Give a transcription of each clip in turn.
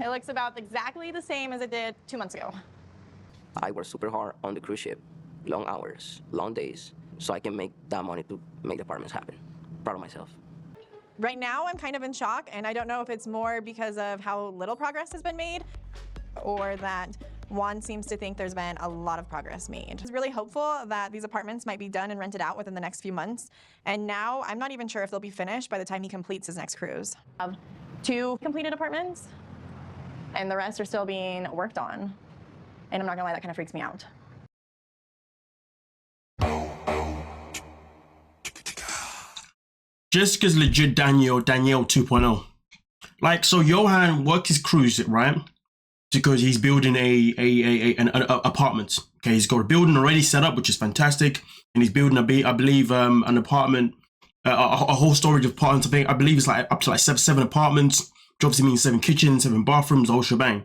It looks about exactly the same as it did 2 months ago. I work super hard on the cruise ship, long hours, long days, so I can make that money to make the apartments happen. Proud of myself. Right now, I'm kind of in shock, and I don't know if it's more because of how little progress has been made or that Juan seems to think there's been a lot of progress made. He's really hopeful that these apartments might be done and rented out within the next few months, and now I'm not even sure if they'll be finished by the time he completes his next cruise. I have 2 completed apartments, and the rest are still being worked on, and I'm not gonna lie, that kind of freaks me out. Jessica's legit Danielle 2.0. Like, so Johan worked his cruise, right? Because he's building an apartment. Okay, he's got a building already set up, which is fantastic, and he's building I believe an apartment, a whole storage of apartments. I believe it's like up to like seven apartments, which obviously means 7 kitchens, 7 bathrooms, the whole shebang.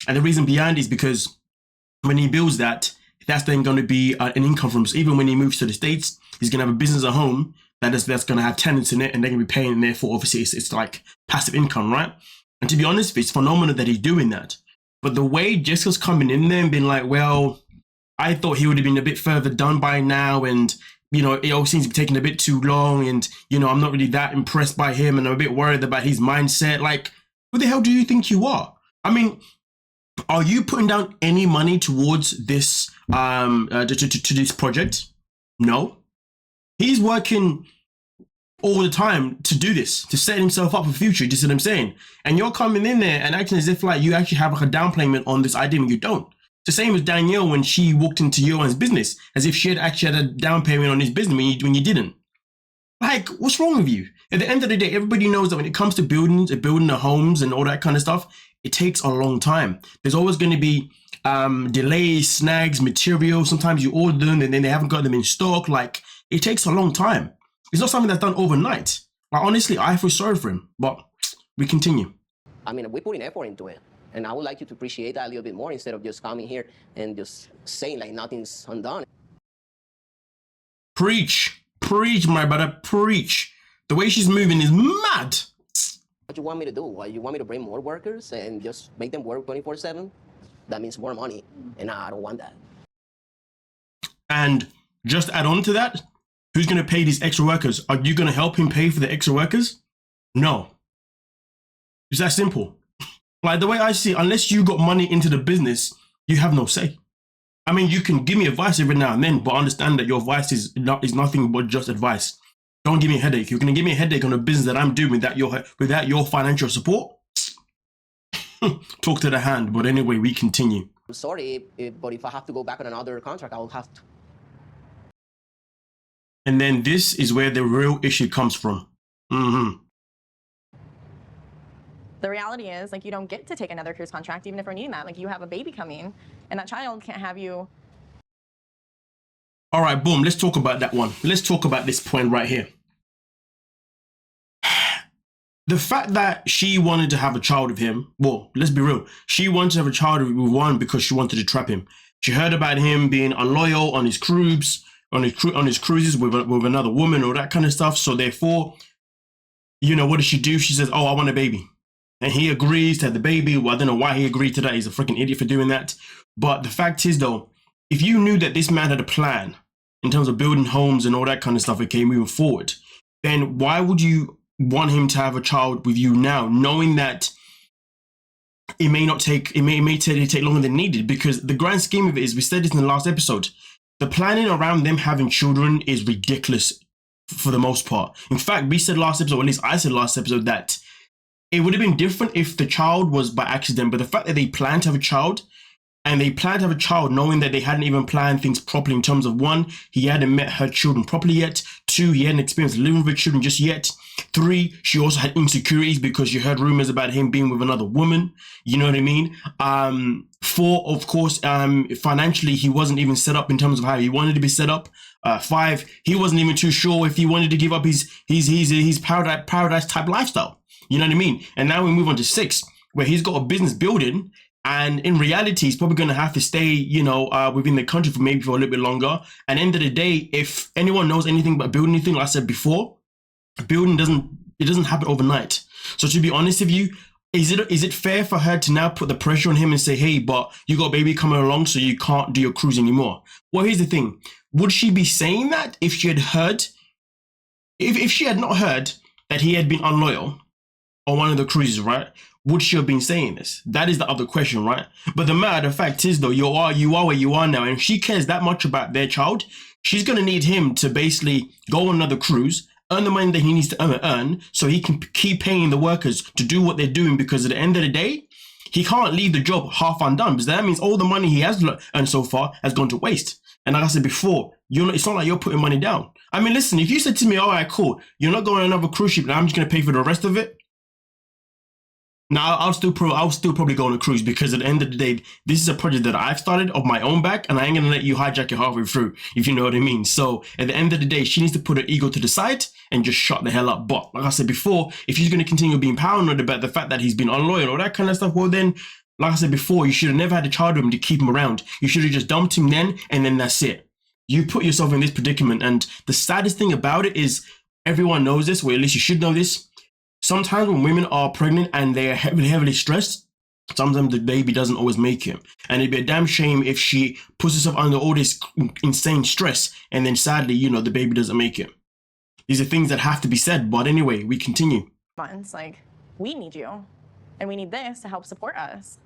And the reason behind is because when he builds that, that's then going to be an income from us. Even when he moves to the States, he's going to have a business at home that's going to have tenants in it, and they're going to be paying, and therefore obviously it's like passive income, right? And to be honest, it's phenomenal that he's doing that. But the way Jessica's coming in there and being like, well, I thought he would have been a bit further done by now, and you know, it all seems to be taking a bit too long, and you know, I'm not really that impressed by him, and I'm a bit worried about his mindset. Like, who the hell do you think you are? I mean, are you putting down any money towards this to this project? No. He's working all the time to do this, to set himself up for the future. You see what I'm saying? And you're coming in there and acting as if like you actually have like a down payment on this idea when you don't. It's the same as Danielle when she walked into Johan's business, as if she had actually had a down payment on his business when you didn't. Like, what's wrong with you? At the end of the day, everybody knows that when it comes to building the homes and all that kind of stuff, it takes a long time. There's always going to be delays, snags, material. Sometimes you order them and then they haven't got them in stock. Like, it takes a long time. It's not something that's done overnight. Like, honestly, I feel sorry for him, but we continue. I mean, we're putting effort into it, and I would like you to appreciate that a little bit more instead of just coming here and just saying like nothing's undone. Preach, my brother, preach. The way she's moving is mad. What you want me to do? What, you want me to bring more workers and just make them work 24/7? That means more money, and I don't want that. And just add on to that, who's going to pay these extra workers? Are you going to help him pay for the extra workers? No. It's that simple. Like, the way I see it, unless you got money into the business, you have no say. I mean, you can give me advice every now and then, but understand that your advice is nothing but just advice. Don't give me a headache. You're going to give me a headache on a business that I'm doing without your financial support. Talk to the hand. But anyway, we continue. I'm sorry, but if I have to go back on another contract, I will have to. And then this is where the real issue comes from. The reality is, like, you don't get to take another cruise contract, even if we're needing that. Like, you have a baby coming, and that child can't have you. All right, boom. Let's talk about that one. Let's talk about this point right here. The fact that she wanted to have a child with him, well, let's be real. She wanted to have a child with Juan because she wanted to trap him. She heard about him being unloyal on his cruise, on his cruises with another woman or that kind of stuff. So therefore, you know, what does she do? She says, oh, I want a baby. And he agrees to have the baby. Well, I don't know why he agreed to that. He's a freaking idiot for doing that. But the fact is, though, if you knew that this man had a plan in terms of building homes and all that kind of stuff, okay, moving forward, then why would you want him to have a child with you now, knowing that it may take longer than needed? Because the grand scheme of it is, we said this in the last episode, the planning around them having children is ridiculous for the most part. In fact, we said last episode, or at least I said last episode, that it would have been different if the child was by accident, but the fact that they planned to have a child, and they planned to have a child knowing that they hadn't even planned things properly in terms of, 1, he hadn't met her children properly yet. 2, he hadn't experienced living with her children just yet. 3, she also had insecurities because she heard rumors about him being with another woman. You know what I mean? 4, of course, financially, he wasn't even set up in terms of how he wanted to be set up. 5, he wasn't even too sure if he wanted to give up his paradise type lifestyle. You know what I mean? And now we move on to 6, where he's got a business building. And in reality, he's probably going to have to stay, you know, within the country for a little bit longer. And at the end of the day, if anyone knows anything about building anything, like I said before, building doesn't happen overnight. So to be honest with you, is it fair for her to now put the pressure on him and say, hey, but you got a baby coming along, so you can't do your cruise anymore? Well, here's the thing. Would she be saying that if she had heard, if she had not heard that he had been unloyal on one of the cruises, right? Would she have been saying this? That is the other question, right? But the matter of fact is, though, you are where you are now, and if she cares that much about their child, she's going to need him to basically go on another cruise, earn the money that he needs to earn, so he can keep paying the workers to do what they're doing, because at the end of the day, he can't leave the job half undone, because that means all the money he has earned so far has gone to waste. And like I said before, it's not like you're putting money down. I mean, listen, if you said to me, all right, cool, you're not going on another cruise ship, and I'm just going to pay for the rest of it, now, I'll still probably go on a cruise, because at the end of the day, this is a project that I've started of my own back, and I ain't gonna let you hijack it halfway through, if you know what I mean. So at the end of the day, she needs to put her ego to the side and just shut the hell up. But like I said before, if she's gonna continue being paranoid about the fact that he's been unloyal or that kind of stuff, well then, like I said before, you should have never had a child with him to keep him around. You should have just dumped him then, and then that's it. You put yourself in this predicament, and the saddest thing about it is everyone knows this, or at least you should know this. Sometimes when women are pregnant and they're heavily stressed, sometimes the baby doesn't always make it. And it'd be a damn shame if she puts herself under all this insane stress and then sadly, the baby doesn't make it. These are things that have to be said. But anyway, we continue. Months, like, we need you, and we need this to help support us.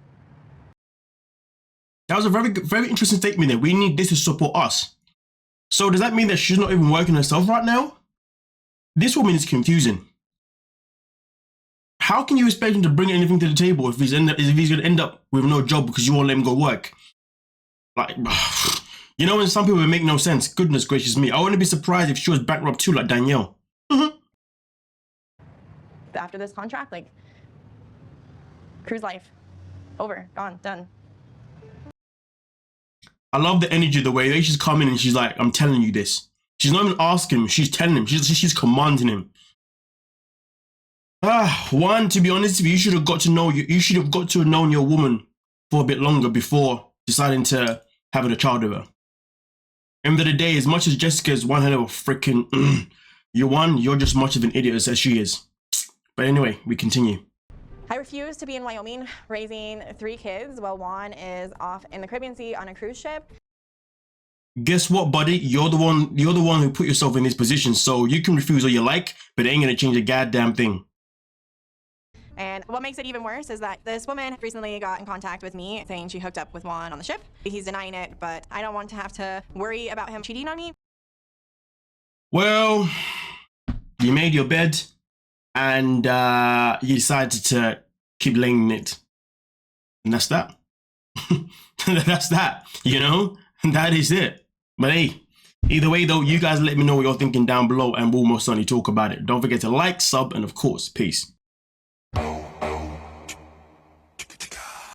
That was a very, very interesting statement there. We need this to support us. So does that mean that she's not even working herself right now? This woman is confusing. How can you expect him to bring anything to the table if he's going to end up with no job because you won't let him go work? Like, when some people make no sense. Goodness gracious me. I wouldn't be surprised if she was bankrupt too, like Danielle. After this contract, like, cruise life, over, gone, done. I love the energy, the way she's coming and she's like, I'm telling you this. She's not even asking him, she's telling him, she's commanding him. Juan, to be honest with you, you should have got to have known your woman for a bit longer before deciding to have a child with her. End of the day, as much as Jessica is one hell of a freaking you're just much of an idiot as she is. But anyway, we continue. I refuse to be in Wyoming raising 3 kids while Juan is off in the Caribbean Sea on a cruise ship. Guess what, buddy? You're the one who put yourself in this position, so you can refuse all you like, but it ain't gonna change a goddamn thing. And what makes it even worse is that this woman recently got in contact with me saying she hooked up with Juan on the ship. He's denying it, but I don't want to have to worry about him cheating on me. Well, you made your bed and you decided to keep laying in it. And that's that. That's that, That is it. But hey, either way though, you guys let me know what you're thinking down below and we'll most certainly talk about it. Don't forget to like, sub, and of course, peace.